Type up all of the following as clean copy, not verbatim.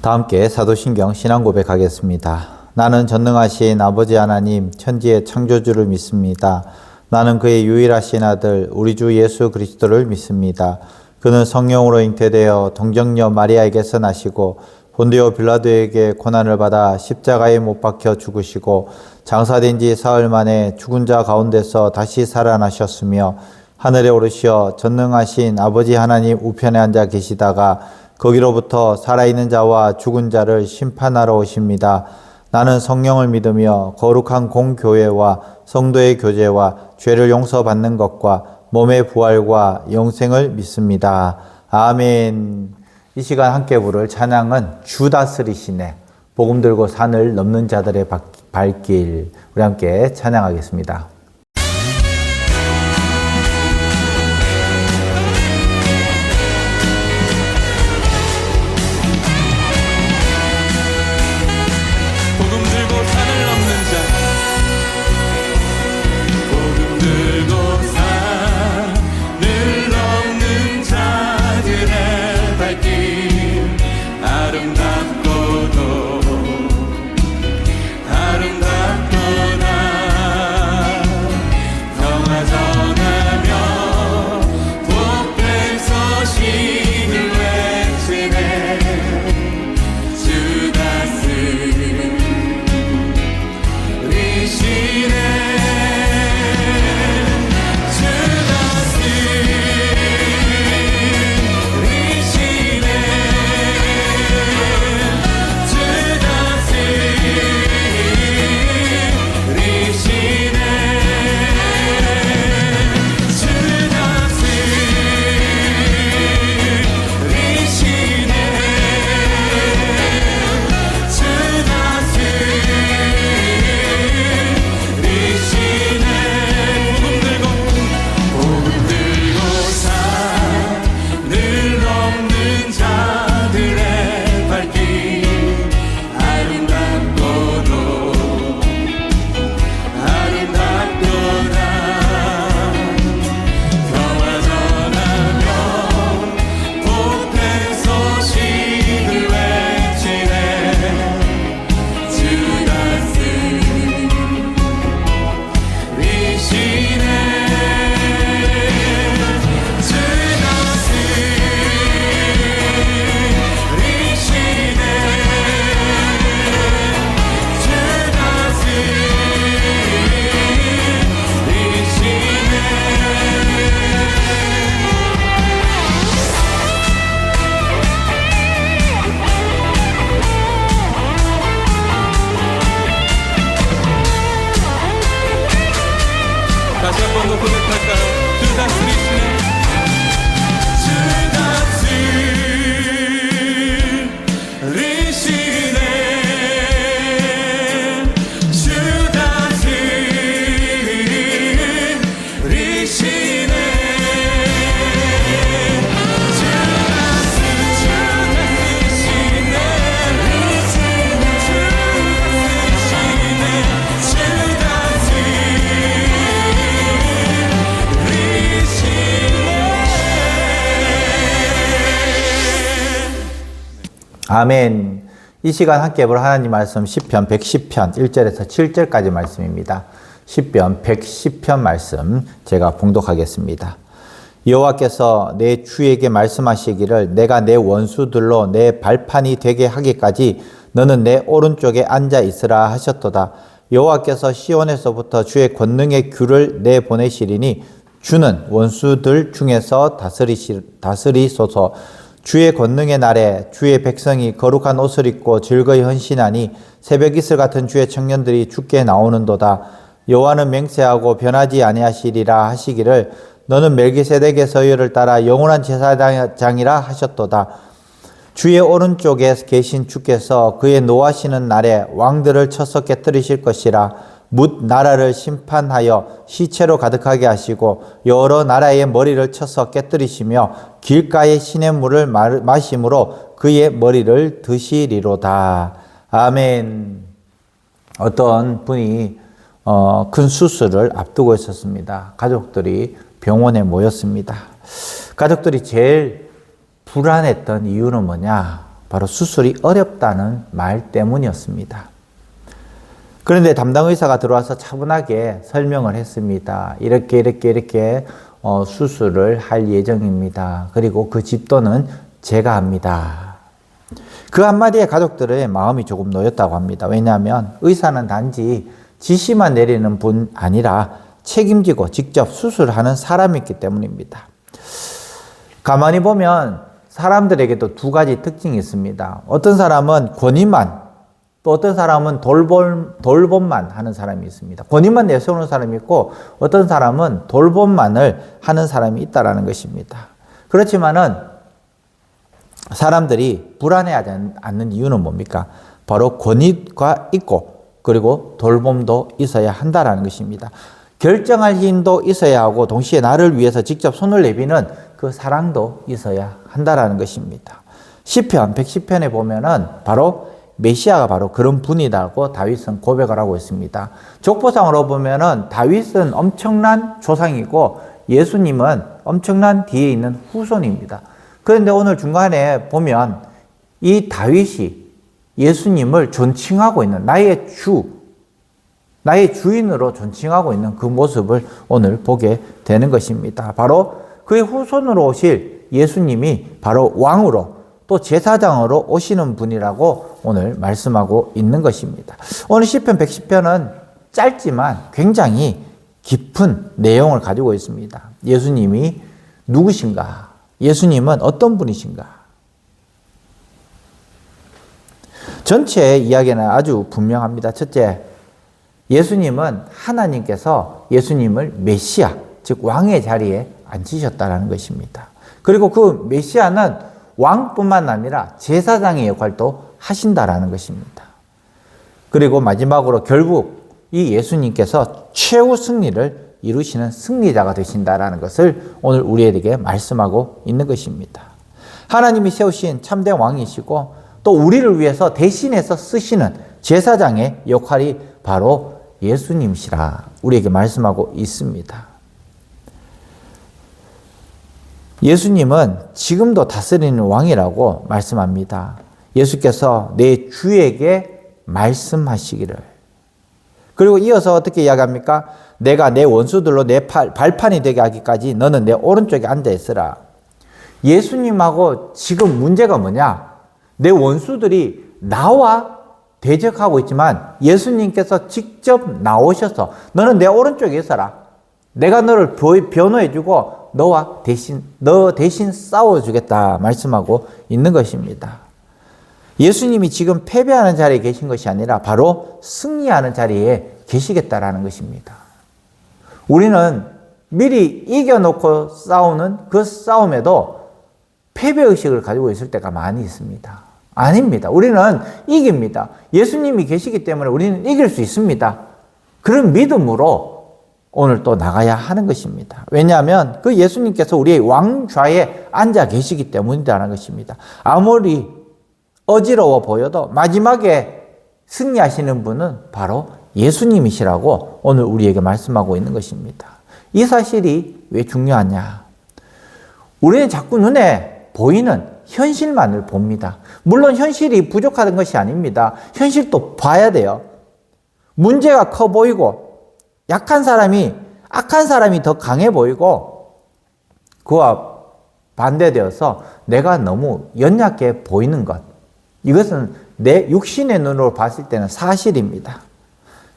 다 함께 사도신경 신앙고백 하겠습니다. 나는 전능하신 아버지 하나님 천지의 창조주를 믿습니다. 나는 그의 유일하신 아들 우리 주 예수 그리스도를 믿습니다. 그는 성령으로 잉태되어 동정녀 마리아에게서 나시고 본디오 빌라도에게 고난을 받아 십자가에 못 박혀 죽으시고 장사된 지 사흘 만에 죽은 자 가운데서 다시 살아나셨으며 하늘에 오르시어 전능하신 아버지 하나님 우편에 앉아 계시다가 거기로부터 살아있는 자와 죽은 자를 심판하러 오십니다. 나는 성령을 믿으며 거룩한 공교회와 성도의 교제와 죄를 용서받는 것과 몸의 부활과 영생을 믿습니다. 아멘. 이 시간 함께 부를 찬양은 주 다스리시네 복음 들고 산을 넘는 자들의 발길, 우리 함께 찬양하겠습니다. 다시 한 번 더 고백할까요? 주 다스리시네. 아멘. 이 시간 함께 볼 하나님 말씀 시편 110편 1절에서 7절까지 말씀입니다. 시편 110편 말씀 제가 봉독하겠습니다. 여호와께서 내 주에게 말씀하시기를 내가 내 원수들로 내 발판이 되게 하기까지 너는 내 오른쪽에 앉아 있으라 하셨도다. 여호와께서 시온에서부터 주의 권능의 귤을 내보내시리니 주는 원수들 중에서 다스리소서. 주의 권능의 날에 주의 백성이 거룩한 옷을 입고 즐거이 헌신하니 새벽 이슬 같은 주의 청년들이 주께 나오는도다. 여호와는 맹세하고 변하지 아니하시리라 하시기를 너는 멜기세덱의 서열을 따라 영원한 제사장이라 하셨도다. 주의 오른쪽에 계신 주께서 그의 노하시는 날에 왕들을 쳐서 깨뜨리실 것이라. 뭇 나라를 심판하여 시체로 가득하게 하시고 여러 나라의 머리를 쳐서 깨뜨리시며 길가의 시냇물을 마심으로 그의 머리를 드시리로다. 아멘. 어떤 분이 큰 수술을 앞두고 있었습니다. 가족들이 병원에 모였습니다. 가족들이 제일 불안했던 이유는 뭐냐? 바로 수술이 어렵다는 말 때문이었습니다. 그런데 담당 의사가 들어와서 차분하게 설명을 했습니다. 이렇게 수술을 할 예정입니다. 그리고 그 집도는 제가 합니다. 그 한마디에 가족들의 마음이 조금 놓였다고 합니다. 왜냐하면 의사는 단지 지시만 내리는 분 아니라 책임지고 직접 수술하는 사람이기 때문입니다. 가만히 보면 사람들에게도 두 가지 특징이 있습니다. 어떤 사람은 권위만, 또 어떤 사람은 돌봄만 하는 사람이 있습니다. 권위만 내세우는 사람이 있고 어떤 사람은 돌봄만을 하는 사람이 있다는 것입니다. 그렇지만은 사람들이 불안해하지 않는 이유는 뭡니까? 바로 권위가 있고 그리고 돌봄도 있어야 한다는 것입니다. 결정할 힘도 있어야 하고 동시에 나를 위해서 직접 손을 내비는 그 사랑도 있어야 한다는 것입니다. 시편 110편에 보면은 바로 메시아가 바로 그런 분이라고 다윗은 고백을 하고 있습니다. 족보상으로 보면은 다윗은 엄청난 조상이고 예수님은 엄청난 뒤에 있는 후손입니다. 그런데 오늘 중간에 보면 이 다윗이 예수님을 존칭하고 있는 나의 주인으로 존칭하고 있는 그 모습을 오늘 보게 되는 것입니다. 바로 그의 후손으로 오실 예수님이 바로 왕으로 또 제사장으로 오시는 분이라고 오늘 말씀하고 있는 것입니다. 오늘 시편 110편은 짧지만 굉장히 깊은 내용을 가지고 있습니다. 예수님이 누구신가? 예수님은 어떤 분이신가? 전체 이야기는 아주 분명합니다. 첫째, 예수님은 하나님께서 예수님을 메시아, 즉 왕의 자리에 앉히셨다는 것입니다. 그리고 그 메시아는 왕뿐만 아니라 제사장의 역할도 하신다라는 것입니다. 그리고 마지막으로 결국 이 예수님께서 최후 승리를 이루시는 승리자가 되신다라는 것을 오늘 우리에게 말씀하고 있는 것입니다. 하나님이 세우신 참된 왕이시고 또 우리를 위해서 대신해서 쓰시는 제사장의 역할이 바로 예수님이시라 우리에게 말씀하고 있습니다. 예수님은 지금도 다스리는 왕이라고 말씀합니다. 예수께서 내 주에게 말씀하시기를. 그리고 이어서 어떻게 이야기합니까? 내가 내 원수들로 내 발판이 되게 하기까지 너는 내 오른쪽에 앉아 있으라. 예수님하고 지금 문제가 뭐냐? 내 원수들이 나와 대적하고 있지만 예수님께서 직접 나오셔서 너는 내 오른쪽에 있어라. 내가 너를 변호해주고 너 대신 싸워주겠다 말씀하고 있는 것입니다. 예수님이 지금 패배하는 자리에 계신 것이 아니라 바로 승리하는 자리에 계시겠다라는 것입니다. 우리는 미리 이겨놓고 싸우는 그 싸움에도 패배의식을 가지고 있을 때가 많이 있습니다. 아닙니다. 우리는 이깁니다. 예수님이 계시기 때문에 우리는 이길 수 있습니다. 그런 믿음으로 오늘 또 나가야 하는 것입니다. 왜냐하면 그 예수님께서 우리의 왕좌에 앉아 계시기 때문이라는 것입니다. 아무리 어지러워 보여도 마지막에 승리하시는 분은 바로 예수님이시라고 오늘 우리에게 말씀하고 있는 것입니다. 이 사실이 왜 중요하냐? 우리는 자꾸 눈에 보이는 현실만을 봅니다. 물론 현실이 부족하던 것이 아닙니다. 현실도 봐야 돼요. 문제가 커 보이고 악한 사람이 더 강해 보이고 그와 반대되어서 내가 너무 연약해 보이는 것. 이것은 내 육신의 눈으로 봤을 때는 사실입니다.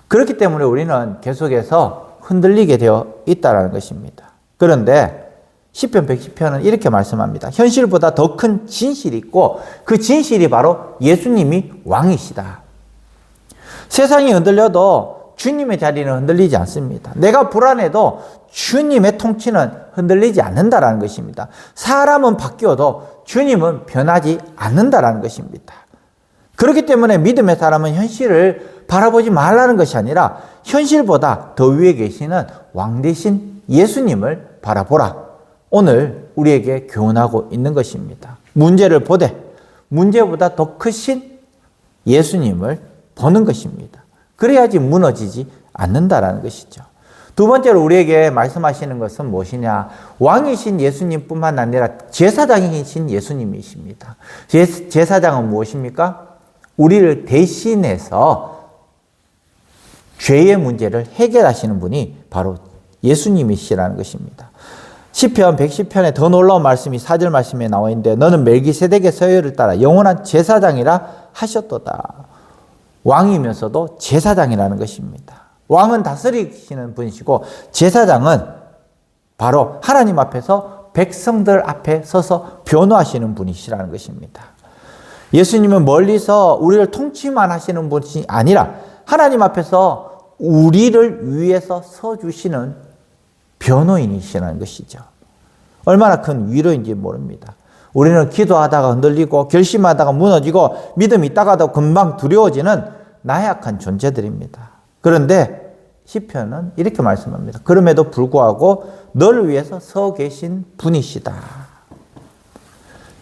그렇기 때문에 우리는 계속해서 흔들리게 되어 있다는 것입니다. 그런데 시편 110편은 이렇게 말씀합니다. 현실보다 더 큰 진실이 있고 그 진실이 바로 예수님이 왕이시다. 세상이 흔들려도 주님의 자리는 흔들리지 않습니다. 내가 불안해도 주님의 통치는 흔들리지 않는다라는 것입니다. 사람은 바뀌어도 주님은 변하지 않는다라는 것입니다. 그렇기 때문에 믿음의 사람은 현실을 바라보지 말라는 것이 아니라 현실보다 더 위에 계시는 왕 대신 예수님을 바라보라. 오늘 우리에게 교훈하고 있는 것입니다. 문제를 보되 문제보다 더 크신 예수님을 보는 것입니다. 그래야지 무너지지 않는다라는 것이죠. 두 번째로 우리에게 말씀하시는 것은 무엇이냐? 왕이신 예수님뿐만 아니라 제사장이신 예수님이십니다. 제사장은 무엇입니까? 우리를 대신해서 죄의 문제를 해결하시는 분이 바로 예수님이시라는 것입니다. 시편 110편에 더 놀라운 말씀이 4절 말씀에 나와 있는데 너는 멜기세덱의 서열을 따라 영원한 제사장이라 하셨도다. 왕이면서도 제사장이라는 것입니다. 왕은 다스리시는 분이시고 제사장은 바로 하나님 앞에서 백성들 앞에 서서 변호하시는 분이시라는 것입니다. 예수님은 멀리서 우리를 통치만 하시는 분이 아니라 하나님 앞에서 우리를 위해서 서주시는 변호인이시라는 것이죠. 얼마나 큰 위로인지 모릅니다. 우리는 기도하다가 흔들리고 결심하다가 무너지고 믿음이 있다가도 금방 두려워지는 나약한 존재들입니다. 그런데 시편은 이렇게 말씀합니다. 그럼에도 불구하고 너를 위해서 서 계신 분이시다.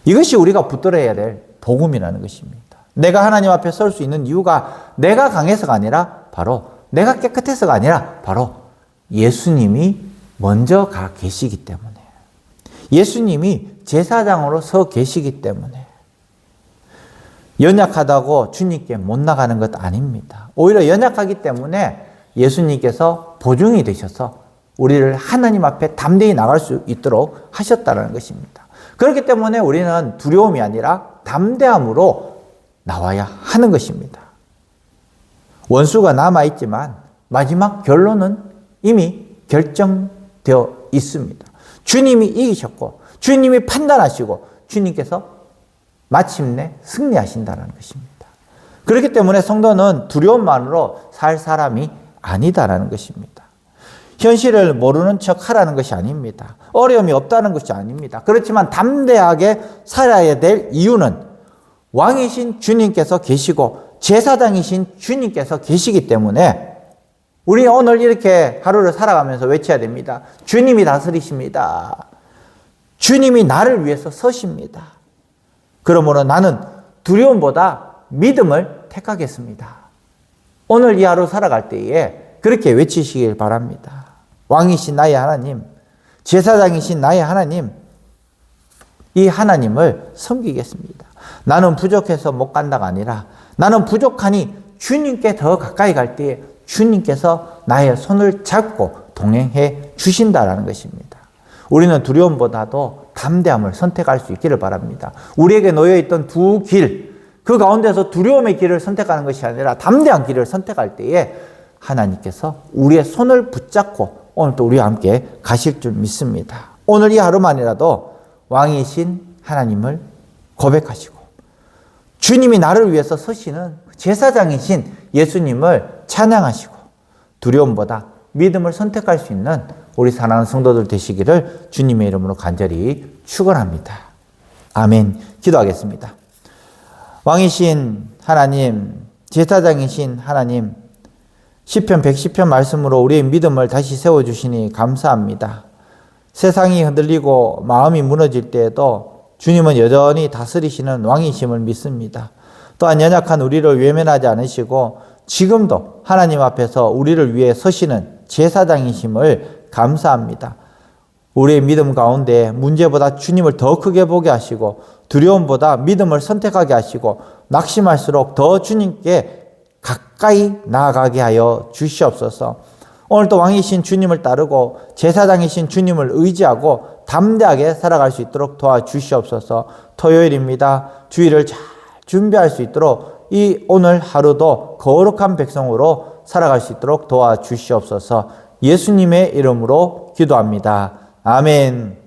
이것이 우리가 붙들어야 될 복음이라는 것입니다. 내가 하나님 앞에 설 수 있는 이유가 내가 강해서가 아니라 바로 내가 깨끗해서가 아니라 바로 예수님이 먼저 가 계시기 때문에 예수님이 제사장으로 서 계시기 때문에 연약하다고 주님께 못 나가는 것 아닙니다. 오히려 연약하기 때문에 예수님께서 보증이 되셔서 우리를 하나님 앞에 담대히 나갈 수 있도록 하셨다는 것입니다. 그렇기 때문에 우리는 두려움이 아니라 담대함으로 나와야 하는 것입니다. 원수가 남아있지만 마지막 결론은 이미 결정되어 있습니다. 주님이 이기셨고 주님이 판단하시고 주님께서 마침내 승리하신다는 것입니다. 그렇기 때문에 성도는 두려움만으로 살 사람이 아니다라는 것입니다. 현실을 모르는 척 하라는 것이 아닙니다. 어려움이 없다는 것이 아닙니다. 그렇지만 담대하게 살아야 될 이유는 왕이신 주님께서 계시고 제사장이신 주님께서 계시기 때문에 우리 오늘 이렇게 하루를 살아가면서 외쳐야 됩니다. 주님이 다스리십니다. 주님이 나를 위해서 서십니다. 그러므로 나는 두려움보다 믿음을 택하겠습니다. 오늘 이 하루 살아갈 때에 그렇게 외치시길 바랍니다. 왕이신 나의 하나님, 제사장이신 나의 하나님, 이 하나님을 섬기겠습니다. 나는 부족해서 못 간다가 아니라 나는 부족하니 주님께 더 가까이 갈 때에 주님께서 나의 손을 잡고 동행해 주신다라는 것입니다. 우리는 두려움보다도 담대함을 선택할 수 있기를 바랍니다. 우리에게 놓여있던 두 길, 그 가운데서 두려움의 길을 선택하는 것이 아니라 담대한 길을 선택할 때에 하나님께서 우리의 손을 붙잡고 오늘 또 우리와 함께 가실 줄 믿습니다. 오늘 이 하루만이라도 왕이신 하나님을 고백하시고 주님이 나를 위해서 서시는 제사장이신 예수님을 찬양하시고 두려움보다 믿음을 선택할 수 있는 우리 사랑하는 성도들 되시기를 주님의 이름으로 간절히 축원합니다. 아멘. 기도하겠습니다. 왕이신 하나님, 제사장이신 하나님, 시편 110편 말씀으로 우리의 믿음을 다시 세워주시니 감사합니다. 세상이 흔들리고 마음이 무너질 때에도 주님은 여전히 다스리시는 왕이심을 믿습니다. 또한 연약한 우리를 외면하지 않으시고 지금도 하나님 앞에서 우리를 위해 서시는 제사장이심을 감사합니다. 우리의 믿음 가운데 문제보다 주님을 더 크게 보게 하시고 두려움보다 믿음을 선택하게 하시고 낙심할수록 더 주님께 가까이 나아가게 하여 주시옵소서. 오늘도 왕이신 주님을 따르고 제사장이신 주님을 의지하고 담대하게 살아갈 수 있도록 도와주시옵소서. 토요일입니다. 주일을 잘 준비할 수 있도록 이 오늘 하루도 거룩한 백성으로 살아갈 수 있도록 도와주시옵소서. 예수님의 이름으로 기도합니다. 아멘.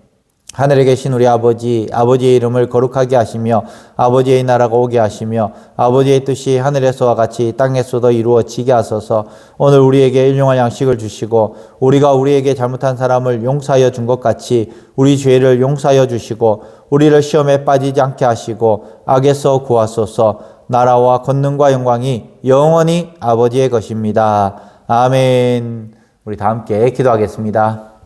하늘에 계신 우리 아버지, 아버지의 이름을 거룩하게 하시며 아버지의 나라가 오게 하시며 아버지의 뜻이 하늘에서와 같이 땅에서도 이루어지게 하소서. 오늘 우리에게 일용할 양식을 주시고 우리가 우리에게 잘못한 사람을 용서하여 준 것 같이 우리 죄를 용서하여 주시고 우리를 시험에 빠지지 않게 하시고 악에서 구하소서. 나라와 권능과 영광이 영원히 아버지의 것입니다. 아멘. 우리 다 함께 기도하겠습니다.